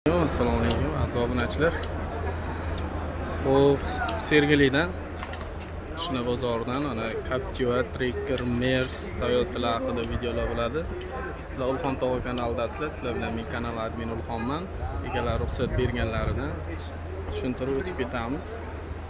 Assalomu alaykum aziz obunachilar. Xo'p, Sergelidan shuna bozordan ana Captiva, Tracker, Mers, Toyota haqida videolar bo'ladi. Sizlar Ulxon tog'a kanalidasizlar. Sizlar bilan men kanal admin Ulxonman. Egalar ruxsat berganlaridan tushuntirib o'tib ketamiz.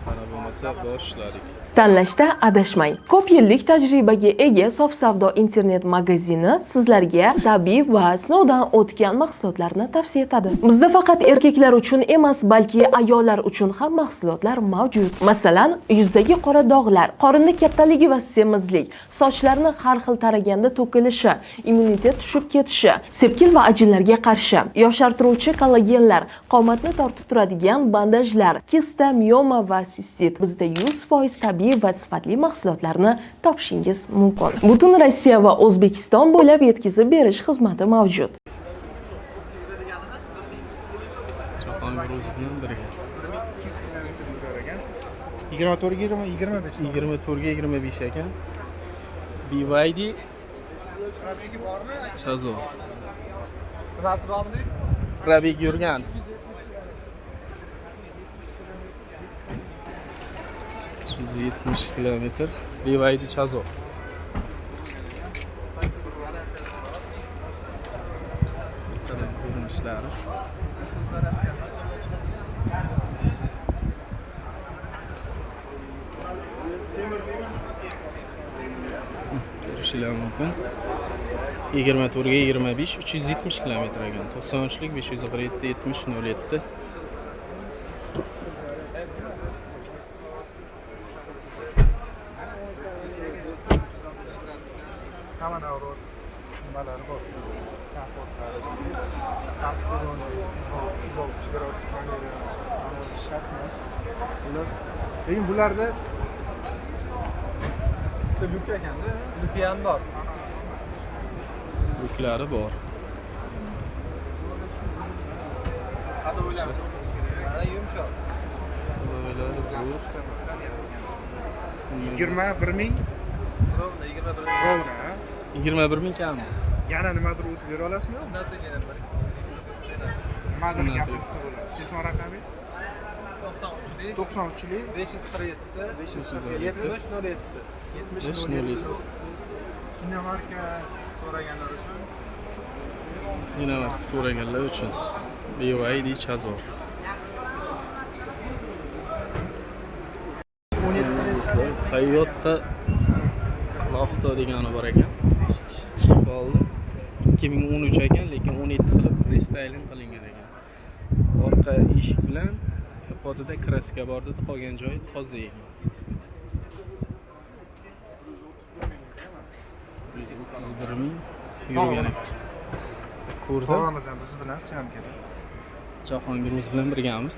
Qara bo'lmasa boshladik. Tanlashda adashmang. Ko'p yillik tajribaga ega Sof savdo internet magazini sizlarga tabiiy va sinovdan o'tgan mahsulotlarni tavsiya etadi. Bizda faqat erkaklar uchun emas, balki ayollar uchun ham mahsulotlar mavjud. Masalan, yuzdagi qora dog'lar, qorinni kattaligi va semizlik, sochlarni har xil taraganda to'kilishi, immunitet tushib ketishi, sepkil va ajinlarga qarshi, yoshartiruvchi kollagenlar, qomatni tortib turadigan bandajlar, kista, mioma va sistit. Bizda 100% tabiiy va sifatli mahsulotlarni topishingiz mumkin. Butun Rossiya va O'zbekiston bo'ylab yetkazib berish xizmati mavjud. Jahongir o'zi bilan birga 24-25 ekan. BYD Chazo. Probeg yurgan. 170 kilometr. BYD Chazo. Ko'rinishlari. Ko'rishlar mumkin. 24-25 370 kilometr ekan. 93lik 547 70 07. Hamma navrat nimalari bor. Komfortlari, gradus kamera, samol shart emas. Xullas, lekin bularda lyuk ekanda, lyuki ham bor. Lyuklari bor. Hadolar bo'lsa kerak. Mana yumshoq. Hadolar zo'r. 21 ming. Rovna 21 ming kammi? Yana nimadir o'tib bera olasizmi? Nimadir gapirsa bo'ladi. Telefon raqamingiz? 93lik 507 7007. Inomarka so'raganlar uchun. Inomarka so'raganlar uchun BYD Chazo. 17 Toyota Lofto degani bor ekan. Chiqib qoldi. 2013 ekan, lekin 17 qilib restyling qilingan ekan. Orqa eshik bilan podida kraska bor edi, qolgan joyi toza ekan. 131 ming yurgan ekan. Ko'rdim. Tog'amiz ham biz bilan syomkada. Jahongir o'zi bilan birgamiz.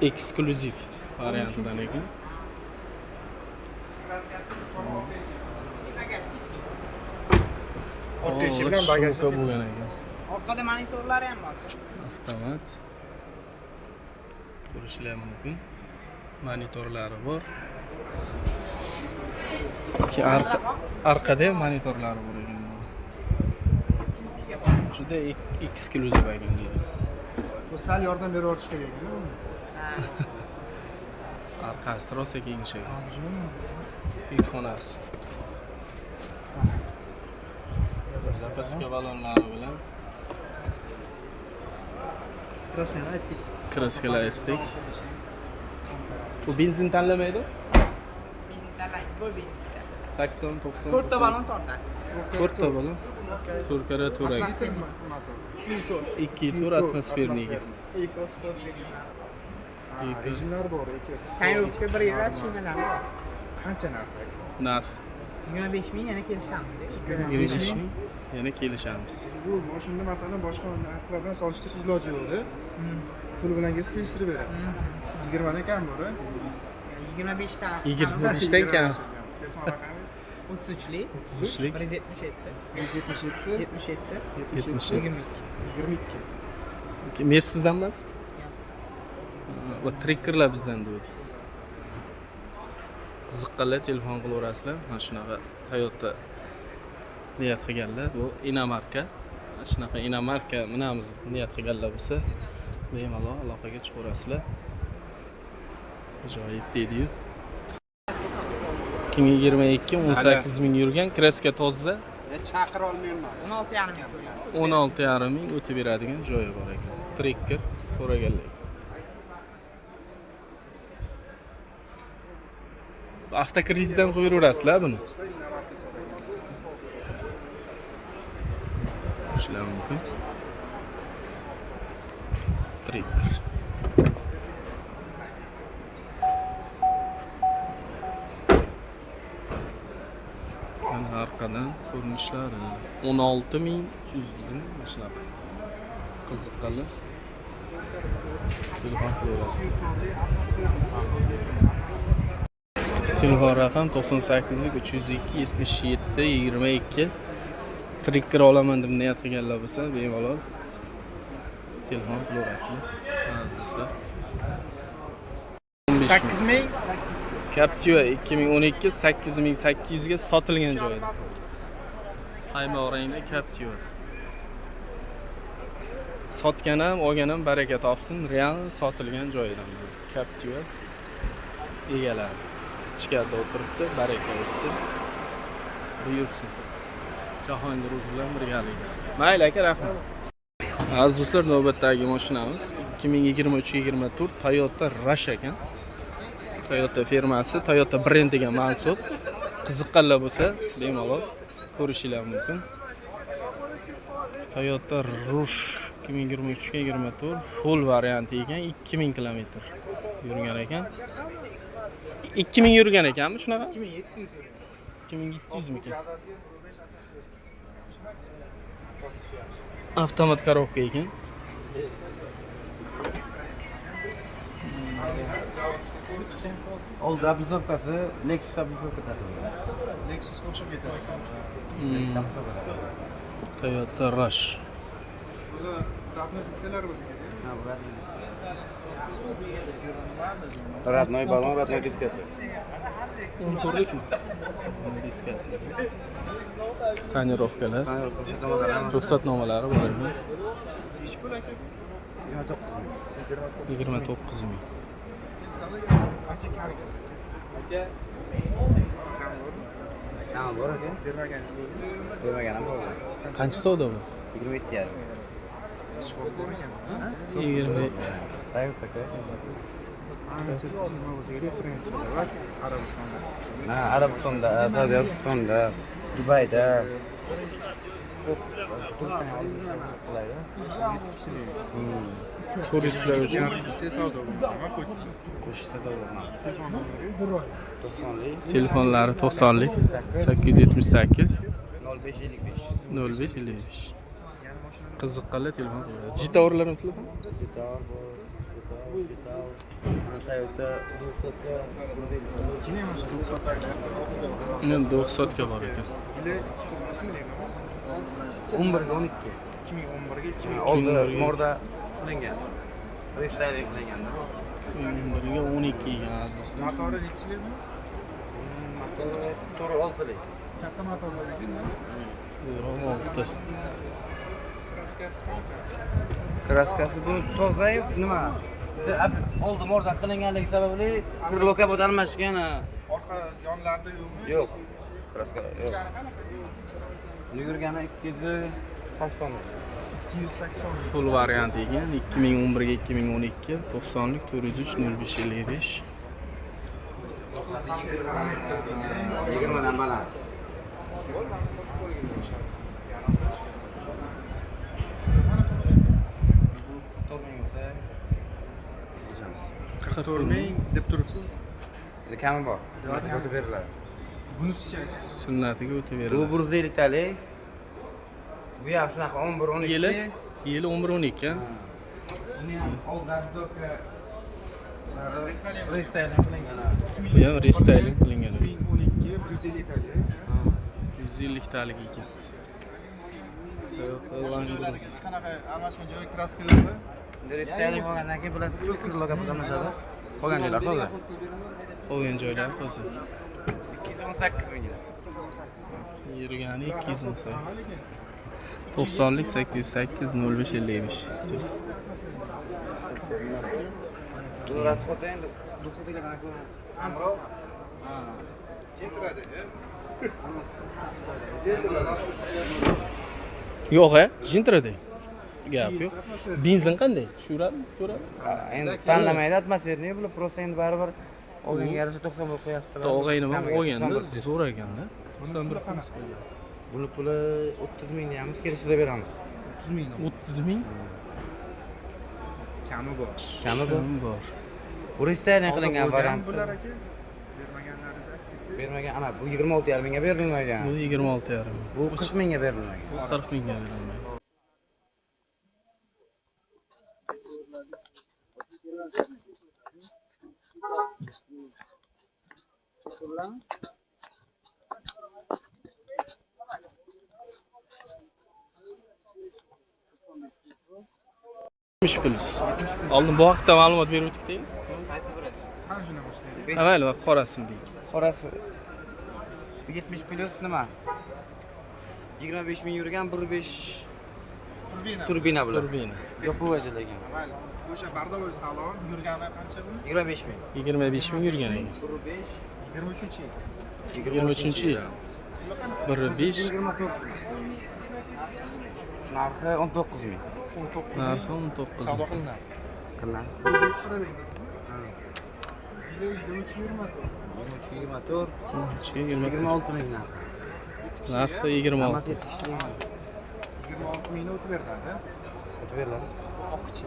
Eksklyuziv variantidan ekan. Orqa eshik bilan bagaj bo'lgan ekan. Orqada monitorlari ham bor. Avtomat. Ko'rishlar mumkin. Monitorlari bor. Orqada ham monitorlari bor ekan. Juda eksklyuziv ekan deydi. Bu sal yordam berib o'tish kerak ekan. Orqasi rosa kengaygan. Ikkonasi. Zapaska balonlari bilan Kraskani aytdik. kraskalar aytdik. Bu benzin tanlamaydi? Benzin tanlaydi, bu benzin. 80 90. To'rtta balon tortadi. To'rtta balon. Turkara turak. 2 tur atmosferniga. Ekosport rejimi. Rejimlar bor, Tayyorlikka 1 yil shinalar bor. Qancha narxi? Narx 25 ming yana kelishamiz. 25 ming. Yana kelishamiz. Bu mashinani masalan boshqa narxlar bilan solishtirish iloji yo'q-da. Pul bilan kelishtirib beramiz. 20 dan kam bor-a? 25 ta. 25 dan kam. Telefon raqamingiz? 33lik 33lik 177 177 77 22. Mersizdan emas? Va Trackerlar bizdan deydi. Qiziqqanlar telefon qilaverasizlar. Mana shunaqa Toyota niyat qilganlar. Bu inomarka shunaqa inomarka minamiz niyat qilganlar bo'lsa bemalol aloqaga chiqaverasizlar. Ajoyib deydi-yu. 2022 18 ming yurgan, kraska toza. Chaqira olmayman. 16,5 ming so'rayapsiz. 16,5 ming o'tib beradigan joyi bor ekan. Trekker so'raganlar. Avtokreditdan qo'yib yuraverasizlar buni. Ishlar mumkin. Trekker. Ana orqadan ko'rinishlari 16,300 dedim shunaqa. Qiziqqanlar. Telefon qilaverasiz. Telefon raqam 98lik 302 77 22. Trekker olaman deb niyat qilganlar bo'lsa, bemalol telefon qilaverasizlar. Azizlar. 8 ming. Captiva 2012 8800 ga sotilgan joyda. Qaymoq rangda Captiva. Sotgan ham, olgan ham baraka topsin. Real sotilgan joyidan bu. Captiva egalari. Ichkarida o'tiribdi, baraka o'tdi. Buyursin. Jahongir o'zi bilan birgalikda. Mayli aka, rahmat. Aziz do'stlar, navbatdagi mashinamiz 2023-24 Toyota Rush ekan. Toyota firmasi, Toyota brendiga mansub. Qiziqqanlar bo'lsa, bemalol ko'rishingiz mumkin. Toyota Rush 2023-24 full varianti ekan, 2000 km yurgan ekan. 2000 yurgan ekanmi shunaqa? 2700 mikan? Avtomat коробка ekan. Oldi образовкасы Lexus образовкасы. Lexus qo'shib ketadi. Toyota Rush. O'zi radnoy diskalari bo'lsa kerak. Родной баллон, родной дискасы. Ko'rdikmi? Diskasi. Tonirovkalar, ruxsatnomalari bor ekan. Ish pul aka. 29 ming. Qancha kami? Aka. Tamam, bor aka. Bermagansiz. Bermaganim bor. Qancha savdo bu? 27 yarim. Ishqoz bor ekan. 20. Tayyor aka. Ancha nima bo'lsa kerak trend va Arabistonda. Ha, Arabistonda, Saudiya Arabistonda, Dubayda. Turistlar uchun Yarmisi savdo bo'lsa, qo'shsa. Qo'shsa savdo qilamiz. 90lik, telefonlari 90lik 878 0555. 0555. Qiziqqanlar telefon qiladi. Jitovrlarmi sizlarda? Gitar bor, gitar. Toyota 200 Keyin ham o'sha 90 payda. Men 900 ga bor ekan. Ile 11 ga 12. 2011 ga Oldi morda qilingan. Restyling qilinganda. 11 ga 12 ga azizlar. motori nechilikmi? Motori 6lik. Katta motorlar ekan-da. 6. Kraskasi qanaqa? Kraskasi bu toza-yu nima? Oldi mordan qilinganligi sababli kurloka bo'lib almashgan. Orqa yonlarida yo'qmi? Yo'q. Kraska yo'q. Yurgani 280. 280. Full variant ekan 2011 ga 2012 90lik 403 0555. 20 dan baland. Ko'rmang deb turibsiz. Kami bor. O'tib beriladi. Bunisicha Sunnatiga o'tib Bu beriladi. 150 talik. Bu ham shunaqa 11 12. Yili 11 12 ha. Buni ham oldan doka restyling qilingan. Bu ham restyling qilingan. 2012 150 tali. 150 talik ekan. Siz qanaqa almashgan joy kraskalarni? Restyling bo'lgandan keyin bular kurloka bo'lib almashadi. Qolgan joylar toza. Qolgan joylar toza. 218 ming. Yurgani 218. 90'lik 808 0555. Bu rasxoti endi 90 ga qanaqa amro. Ha. Jentiradi. Jentiradi. Yo'q, jintiradi. Gap yo'q. Benzin qanday? Tushiradi, ko'radi. Endi tanlamaydi atmosferni, bular просто endi baribir olganga yarasha 90 bo'lib qo'yasizlar. Tog'ayni ham olganda zo'r ekanda. 91 pul. Buni puli 30 ming deymiz, kelishtirib beramiz. 30 ming. 30 ming Kami bor. Kami bor. bor. Bu restoran qilingan variant. Bular aka bermaganlaringizni aytib ketsangiz. Bermagan, ana bu 26,5 mingga berilmagan. Bu 26,5 ming. Bu 40 mingga berilmagan. 40 mingga berilmaydi. Pulus. Oldin bu haqda ma'lumot berib o'tdik deylik. Mana shundan boshlaylik. Avval va qorasini deylik. Qorasi 70 plus nima? 25 ming yurgan 1.5 turbina bular. Turbina. Yopivajilagan. Mayli. O'sha bardovoy salon yurgani qancha bu? 25 ming. 25 ming yurgan ekan. 23-yil. 23-yil. 1.5 Narxi 19 ming. 19 narxi 19 savdo ming. qilinadi. Qilinadi. Bu biz qarabingiz. Yili 23 yurmadi. 24 26 ming narxi. Narxi 26. 26 mingni o'tib beriladi. O'tib beriladi. Oqchi.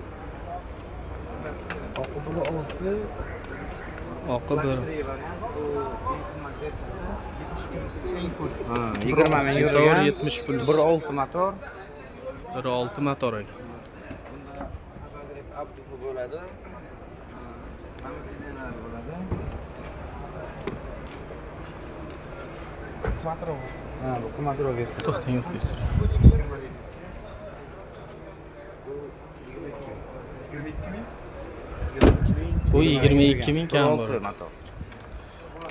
Oqi puli 6. Oqi bir. Eng full. Ha, 20 ming Motor yurgan. 70 pulus. 1.6 motor. 1.6 motor ekan. Abdufu bo'ladi. Hamsinelar bo'ladi. Quattro bo'lsa. Ha, bu qimmatroq versiyasi. To'xtang, yo'q ketdi. 22 ming. Bu 22 ming kam bor. 1.6 motor.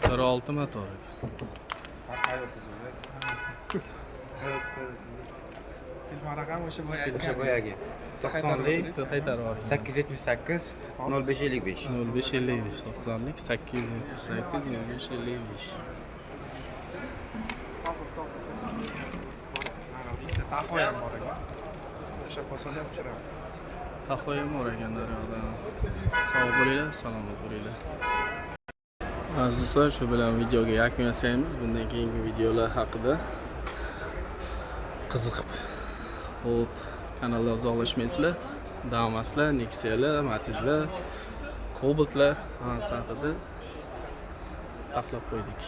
1.6 motor ekan. Telefon raqami o'sha bo'yagi. O'sha boyagi. 90lik Qaytarib yuboring. 878 0555. 0555 90lik 878 0555. Taxo ham bor ekan. O'sha posonda ham uchiramiz. Taxo ham bor ekan daryoda. Sog' bo'linglar, salomat bo'linglar. Aziz do'stlar, shu bilan videoga yakun yasaymiz. Bundan keyingi videolar haqida qiziqib. Xo'p, kanalda uzoqlashmaysizlar. Damaslar, Nexialar, Matizlar, Cobaltlar hammasi haqida tahlil qo'ydik.